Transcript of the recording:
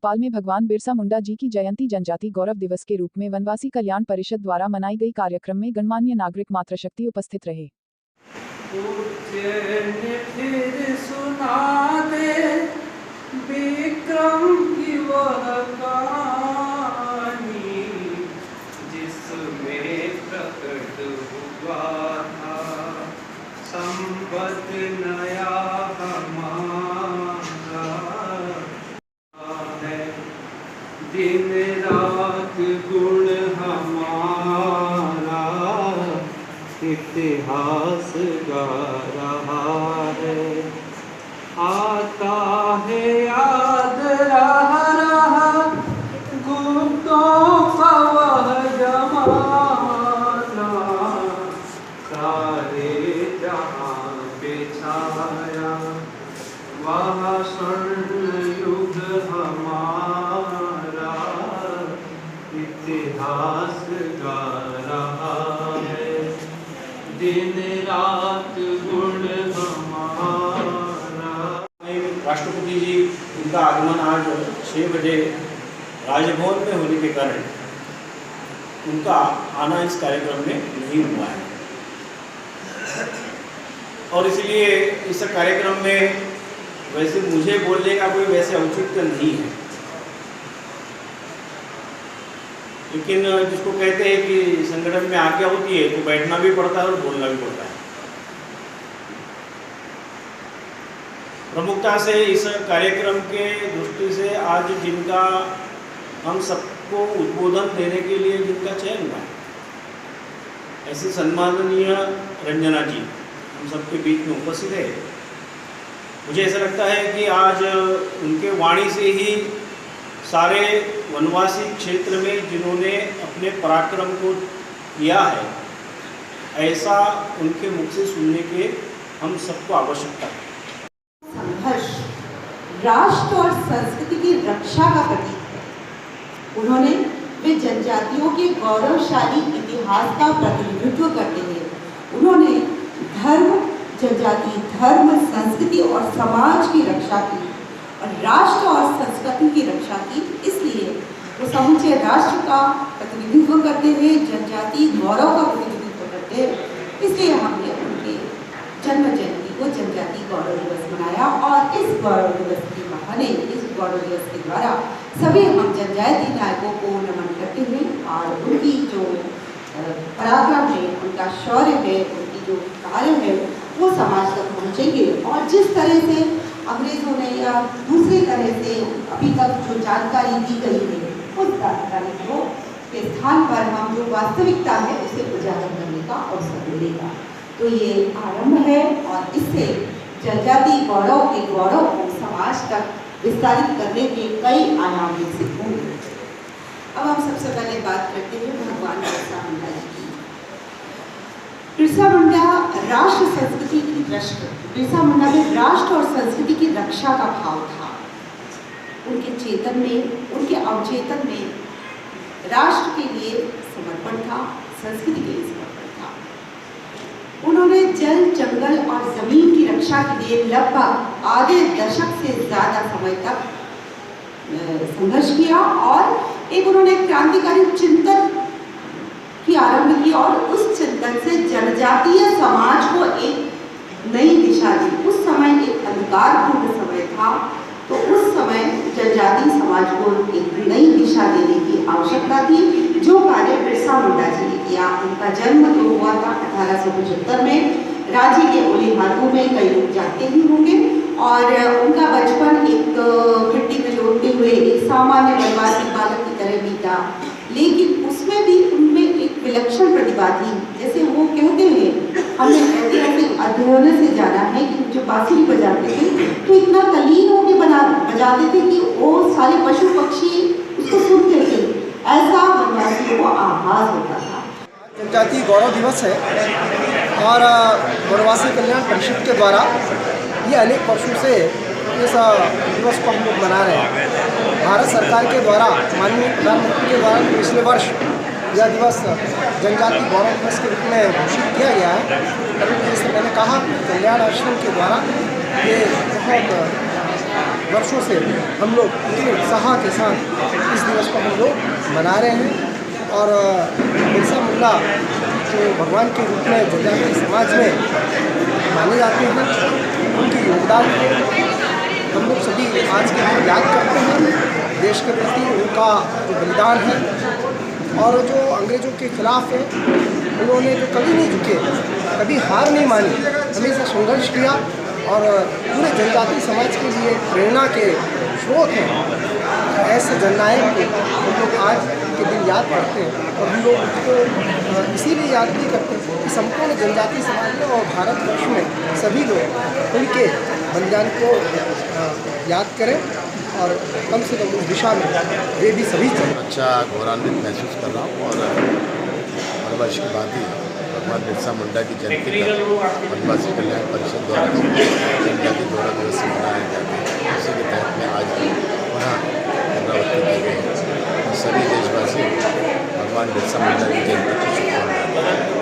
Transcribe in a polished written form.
भोपाल में भगवान बिरसा मुंडा जी की जयंती जनजाति गौरव दिवस के रूप में वनवासी कल्याण परिषद द्वारा मनाई गई कार्यक्रम में गणमान्य नागरिक मातृशक्ति उपस्थित रहे। फिर सुना दे विक्रम की वह कहानी जिसमें प्रकट हुआ था संवत नया हमारा है, दिन रात गुण हमारा इतिहास गा रहा है, आता है याद रहा गुप्तों का वह जमाना, सारे जहां पे छाया वह स्वर्ण युग हमारा इतिहास गा रहा है, दिन रात गुण हमारा। राष्ट्रपति जी उनका आगमन आज 6 बजे राजभवन में होने के कारण उनका आना इस कार्यक्रम में नहीं हुआ है और इसलिए इस कार्यक्रम में वैसे मुझे बोलने का कोई वैसे औचित्य नहीं है, लेकिन जिसको कहते हैं कि संगठन में आज्ञा होती है तो बैठना भी पड़ता है और बोलना भी पड़ता है। प्रमुखता से इस कार्यक्रम के दृष्टि से आज जिनका हम सबको उद्बोधन देने के लिए जिनका चयन हुआ है, ऐसे सम्माननीय रंजना जी हम सबके बीच में उपस्थित है। मुझे ऐसा लगता है कि आज उनके वाणी से ही सारे वनवासी क्षेत्र में जिन्होंने अपने पराक्रम को किया है, ऐसा उनके मुख से सुनने के हम सबको आवश्यकता है। संघर्ष राष्ट्र और संस्कृति की रक्षा का प्रतीक है। उन्होंने वे जनजातियों के गौरवशाली इतिहास का प्रतिनिधित्व करते हैं। उन्होंने धर्म, जनजाति धर्म, संस्कृति और समाज की रक्षा की और राष्ट्र और संस्कृति की रक्षा की, इसलिए वो समूचे राष्ट्र का प्रतिनिधित्व करते हैं, जनजाति गौरव का प्रतिनिधित्व करते हैं। इसलिए हमने उनके जन्म जयंती को जनजाति गौरव दिवस मनाया और इस गौरव दिवस के बहाने, इस गौरव दिवस के द्वारा सभी हम जनजाति नायकों को नमन करते हैं और उनकी जो पराक्रम है, उनका शौर्य है, उनकी जो कार्य है वो समाज तक पहुँचेंगे। और जिस तरह से अंग्रेजों ने या दूसरी तरह से अभी तक जो जानकारी दी गई है, उस जानकारी को के स्थान पर हम जो वास्तविकता है उसे उजागर करने का अवसर मिलेगा। तो ये आरंभ है और इससे जनजाति गौरव के गौरव को समाज तक विस्तारित करने के कई आयाम विकसित होंगे। अब हम सबसे पहले बात करते हैं भगवान बिरसा मुंडा जी की। बिरसा मुंडा राष्ट्र संस्कृति की बिरसा मुंडा में राष्ट्र और संस्कृति की रक्षा का भाव था। उनके चेतन में, उनके अवचेतन में राष्ट्र के लिए समर्पण था, संस्कृति के लिए समर्पण था। उन्होंने जल, जंगल और जमीन की रक्षा के लिए लगभग आधे दशक से ज़्यादा समय तक संघर्ष किया और एक उन्होंने क्रांतिकारी चिंतन की आरंभ की और उस चिंतन से जनजातीय समाज को एक नई दिशा दी। उस समय एक अंधकारपूर्ण समय था, तो उस समय जनजातीय समाज को एक नई दिशा देने की आवश्यकता थी, जो कार्य बिरसा मुंडा जी ने किया। उनका जन्म तो हुआ था 1875 में रांची के ओलीहातू में, कई लोग जानते ही होंगे, और उनका बचपन एक मिट्टी में लौटते हुए एक सामान्य वनवासी बालक की तरह बीता, लेकिन उसमें भी उनमें एक विलक्षण प्रतिभा थी। जैसे वो कहते हैं, हमने ऐतिहासिक अध्ययनों से जाना है कि जो बांसुरी बजाते थे तो इतना तल्लीन होकर बजाते थे कि वो सारे पशु पक्षी उसको सुनते थे, ऐसा वनवासियों को आभास होता था। जनजाति गौरव दिवस है और वनवासी कल्याण परिषद के द्वारा ये अनेक वर्षों से इस दिवस को हम लोग मना रहे हैं। भारत सरकार के द्वारा, माननीय प्रधानमंत्री के द्वारा पिछले वर्ष यह दिवस जनजाति गौरव दिवस के रूप में घोषित किया गया है। जैसे मैंने कहा, कल्याण आश्रम के द्वारा ये बहुत वर्षों से हम लोग इतने उत्साह के साथ इस दिवस को हम लोग मना रहे हैं। और बिरसा मुंडा जो भगवान के रूप में जनजातीय समाज में माने जाते हैं, उनके योगदान को हम लोग सभी आज के दिन याद करते हैं। देश के प्रति उनका जो बलिदान है और जो अंग्रेज़ों के खिलाफ है, उन्होंने जो कभी नहीं झुके, कभी हार नहीं मानी, हमेशा संघर्ष किया और पूरे जनजातीय समाज के लिए प्रेरणा के स्रोत हैं। ऐसे जननायक को हम लोग आज के दिन याद करते हैं और हम लोग उसको इसीलिए याद भी करते हैं कि संपूर्ण जनजातीय समाज में और भारतवर्ष में सभी लोग उनके बलिदान को याद करें और कम से कम उस दिशा में वे भी सभी चलें। अच्छा गौरवान्वित महसूस कर रहा हूँ और हर वर्ष की बात ही भगवान बिरसा मुंडा की जयंती पर वनवासी कल्याण परिषद द्वारा जनजातीय गौरव दिवस मनाया जाता है। उसी के तहत में आज पुनः पुनरावृत्ति की गई है। सभी देशवासी भगवान बिरसा मुंडा की जयंती की शुभकामनाएं।